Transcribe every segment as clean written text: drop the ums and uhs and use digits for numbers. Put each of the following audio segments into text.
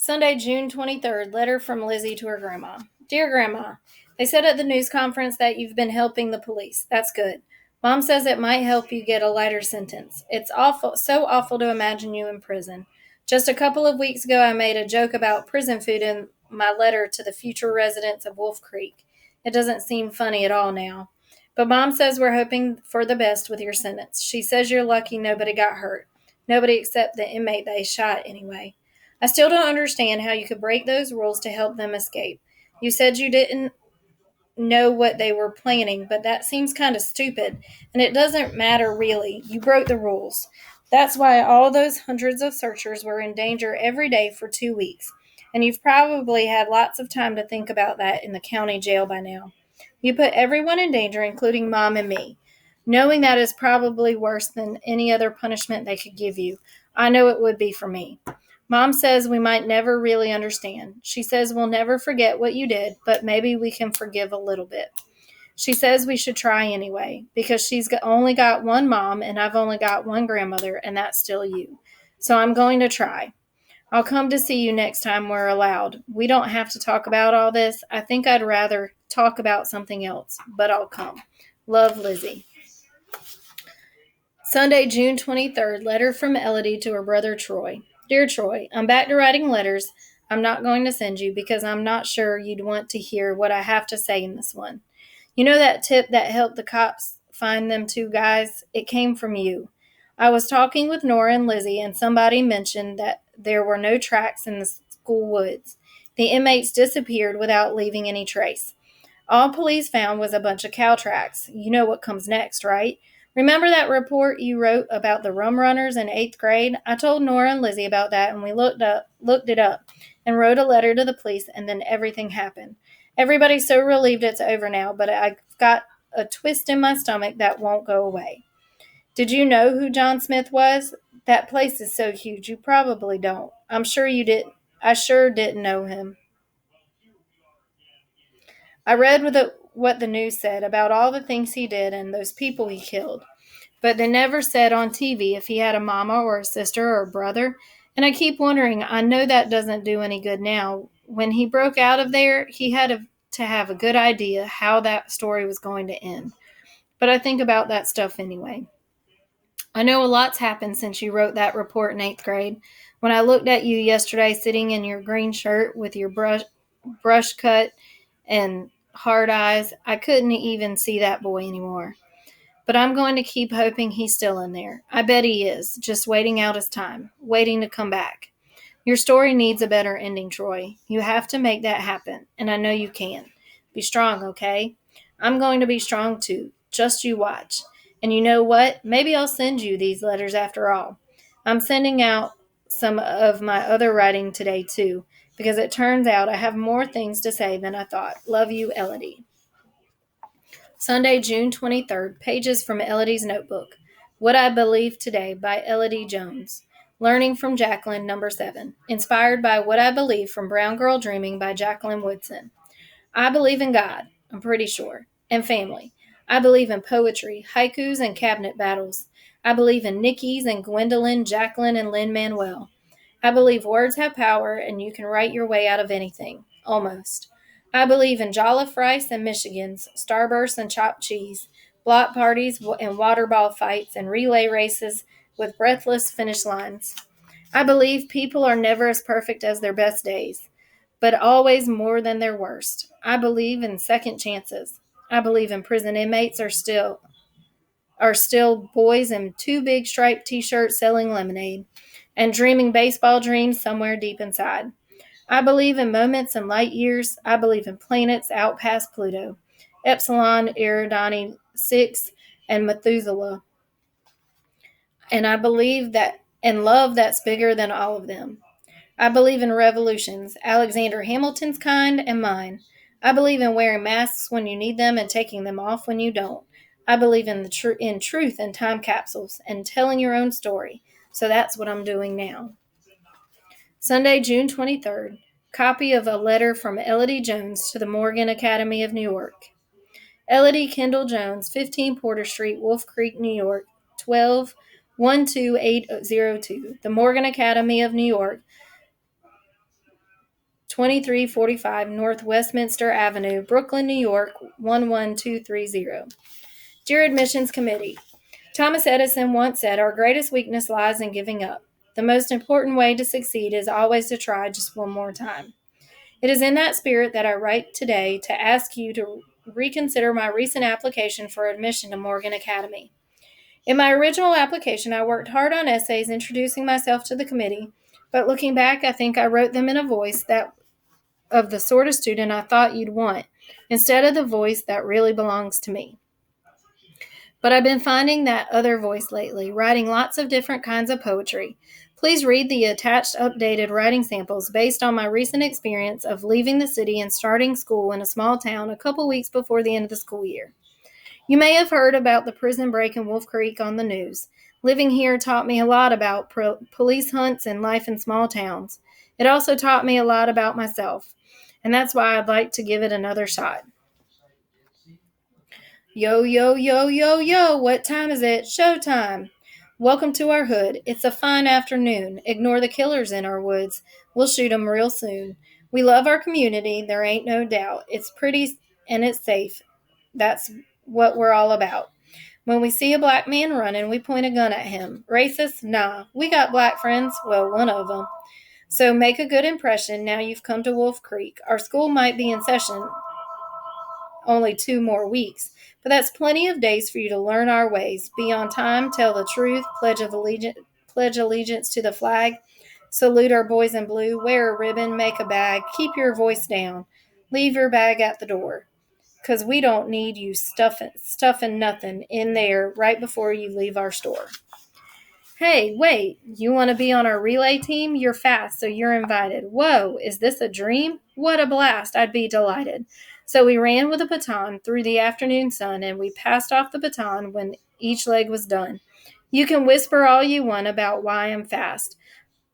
Sunday, June 23rd, letter from Lizzie to her grandma. Dear Grandma, they said at the news conference that you've been helping the police. That's good. Mom says it might help you get a lighter sentence. It's awful, so awful to imagine you in prison. Just a couple of weeks ago, I made a joke about prison food in my letter to the future residents of Wolf Creek. It doesn't seem funny at all now. But Mom says we're hoping for the best with your sentence. She says you're lucky nobody got hurt. Nobody except the inmate they shot, anyway. I still don't understand how you could break those rules to help them escape. You said you didn't know what they were planning, but that seems kind of stupid, and it doesn't matter really. You broke the rules. That's why all those hundreds of searchers were in danger every day for 2 weeks, and you've probably had lots of time to think about that in the county jail by now. You put everyone in danger, including Mom and me. Knowing that is probably worse than any other punishment they could give you. I know it would be for me. Mom says we might never really understand. She says we'll never forget what you did, but maybe we can forgive a little bit. She says we should try anyway, because only got one mom and I've only got one grandmother, and that's still you. So I'm going to try. I'll come to see you next time we're allowed. We don't have to talk about all this. I think I'd rather talk about something else, but I'll come. Love, Lizzie. Sunday, June 23rd, letter from Elodie to her brother Troy. Dear Troy, I'm back to writing letters I'm not going to send you because I'm not sure you'd want to hear what I have to say in this one. You know that tip that helped the cops find them two guys? It came from you. I was talking with Nora and Lizzie, and somebody mentioned that there were no tracks in the school woods. The inmates disappeared without leaving any trace. All police found was a bunch of cow tracks. You know what comes next, right? Remember that report you wrote about the rum runners in 8th grade? I told Nora and Lizzie about that, and we looked it up and wrote a letter to the police, and then everything happened. Everybody's so relieved it's over now, but I've got a twist in my stomach that won't go away. Did you know who John Smith was? That place is so huge you probably don't. I'm sure you didn't. I sure didn't know him. I read what the news said about all the things he did and those people he killed. But they never said on TV if he had a mama or a sister or a brother. And I keep wondering, I know that doesn't do any good now. When he broke out of there, he had to have a good idea how that story was going to end. But I think about that stuff anyway. I know a lot's happened since you wrote that report in 8th grade. When I looked at you yesterday sitting in your green shirt with your brush cut and hard eyes, I couldn't even see that boy anymore. But I'm going to keep hoping he's still in there. I bet he is, just waiting out his time, waiting to come back. Your story needs a better ending, Troy. You have to make that happen, and I know you can. Be strong, okay? I'm going to be strong too. Just you watch. And you know what? Maybe I'll send you these letters after all. I'm sending out some of my other writing today too, because it turns out I have more things to say than I thought. Love you, Elodie. Sunday, June 23rd, pages from Elodie's notebook. What I Believe Today by Elodie Jones. Learning from Jacqueline, number 7. Inspired by What I Believe from Brown Girl Dreaming by Jacqueline Woodson. I believe in God, I'm pretty sure, and family. I believe in poetry, haikus, and cabinet battles. I believe in Nikki's and Gwendolyn, Jacqueline, and Lin-Manuel. I believe words have power and you can write your way out of anything. Almost. I believe in jollof rice and Michigans, starbursts and chopped cheese, block parties and water ball fights, and relay races with breathless finish lines. I believe people are never as perfect as their best days, but always more than their worst. I believe in second chances. I believe in prison inmates are still boys in two big striped t-shirts selling lemonade and dreaming baseball dreams somewhere deep inside. I believe in moments and light years. I believe in planets out past Pluto, Epsilon, Eridani 6, and Methuselah. And I believe that and love that's bigger than all of them. I believe in revolutions, Alexander Hamilton's kind and mine. I believe in wearing masks when you need them and taking them off when you don't. I believe in in truth and time capsules and telling your own story. So that's what I'm doing now. Sunday, June 23rd. Copy of a letter from Elodie Jones to the Morgan Academy of New York. Elodie Kendall Jones, 15 Porter Street, Wolf Creek, New York, 1212802. The Morgan Academy of New York 2345 North Westminster Avenue, Brooklyn, New York, 11230. Dear Admissions Committee, Thomas Edison once said, "Our greatest weakness lies in giving up. The most important way to succeed is always to try just one more time." It is in that spirit that I write today to ask you to reconsider my recent application for admission to Morgan Academy. In my original application, I worked hard on essays introducing myself to the committee, but looking back, I think I wrote them in a voice that of the sort of student I thought you'd want, instead of the voice that really belongs to me. But I've been finding that other voice lately, writing lots of different kinds of poetry. Please read the attached updated writing samples based on my recent experience of leaving the city and starting school in a small town a couple weeks before the end of the school year. You may have heard about the prison break in Wolf Creek on the news. Living here taught me a lot about police hunts and life in small towns. It also taught me a lot about myself, and that's why I'd like to give it another shot. Yo, yo, yo, yo, yo, what time is it? Showtime! Welcome to our hood. It's a fine afternoon. Ignore the killers in our woods. We'll shoot 'em real soon. We love our community, there ain't no doubt. It's pretty and it's safe. That's what we're all about. When we see a black man running, we point a gun at him. Racist? Nah. We got black friends. Well, one of them. So make a good impression now you've come to Wolf Creek. Our school might be in session only 2 more weeks, but that's plenty of days for you to learn our ways. Be on time, tell the truth, pledge allegiance to the flag, salute our boys in blue, wear a ribbon, make a bag, keep your voice down, leave your bag at the door, 'cause we don't need you stuffing nothing in there right before you leave our store. Hey, wait, you want to be on our relay team? You're fast, so you're invited. Whoa, is this a dream? What a blast, I'd be delighted. So we ran with a baton through the afternoon sun, and we passed off the baton when each leg was done. You can whisper all you want about why I'm fast.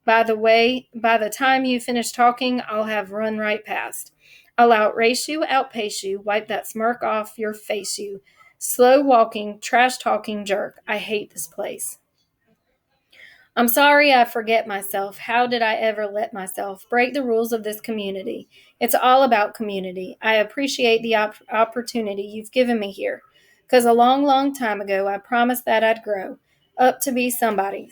By the time you finish talking, I'll have run right past. I'll outrace you, outpace you, wipe that smirk off your face, you slow walking, trash talking jerk. I hate this place. I'm sorry I forget myself. How did I ever let myself break the rules of this community? It's all about community. I appreciate the opportunity you've given me here, because a long, long time ago I promised that I'd grow up to be somebody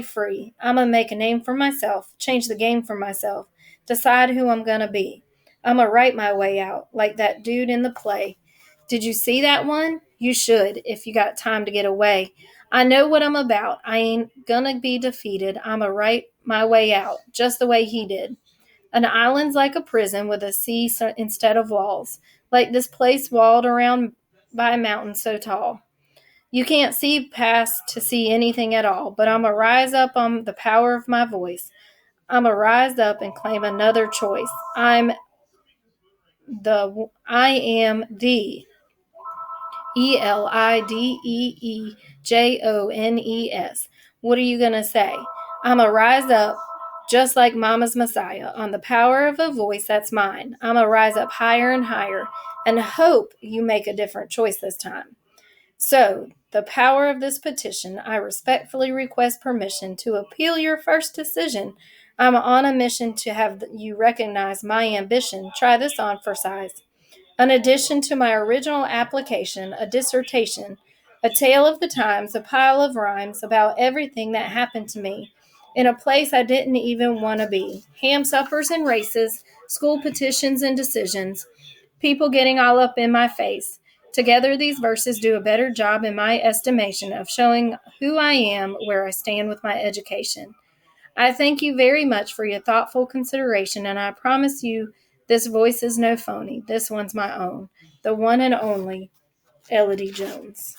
free. I'm going to make a name for myself, change the game for myself, decide who I'm going to be. I'm going to write my way out, like that dude in the play. Did you see that one? You should, if you got time to get away. I know what I'm about. I ain't gonna be defeated. I'ma write my way out, just the way he did. An island's like a prison with a sea instead of walls, like this place walled around by a mountain so tall. You can't see past to see anything at all, but I'ma rise up on the power of my voice. I'ma rise up and claim another choice. I am the Elideejones. What are you going to say? I'm a rise up just like Mama's Messiah on the power of a voice that's mine. I'm a rise up higher and higher and hope you make a different choice this time. So, the power of this petition, I respectfully request permission to appeal your first decision. I'm on a mission to have you recognize my ambition. Try this on for size. An addition to my original application, a dissertation, a tale of the times, a pile of rhymes about everything that happened to me in a place I didn't even want to be. Ham suppers and races, school petitions and decisions, people getting all up in my face. Together, these verses do a better job, in my estimation, of showing who I am, where I stand with my education. I thank you very much for your thoughtful consideration, and I promise you this voice is no phony. This one's my own, the one and only Elodie Jones.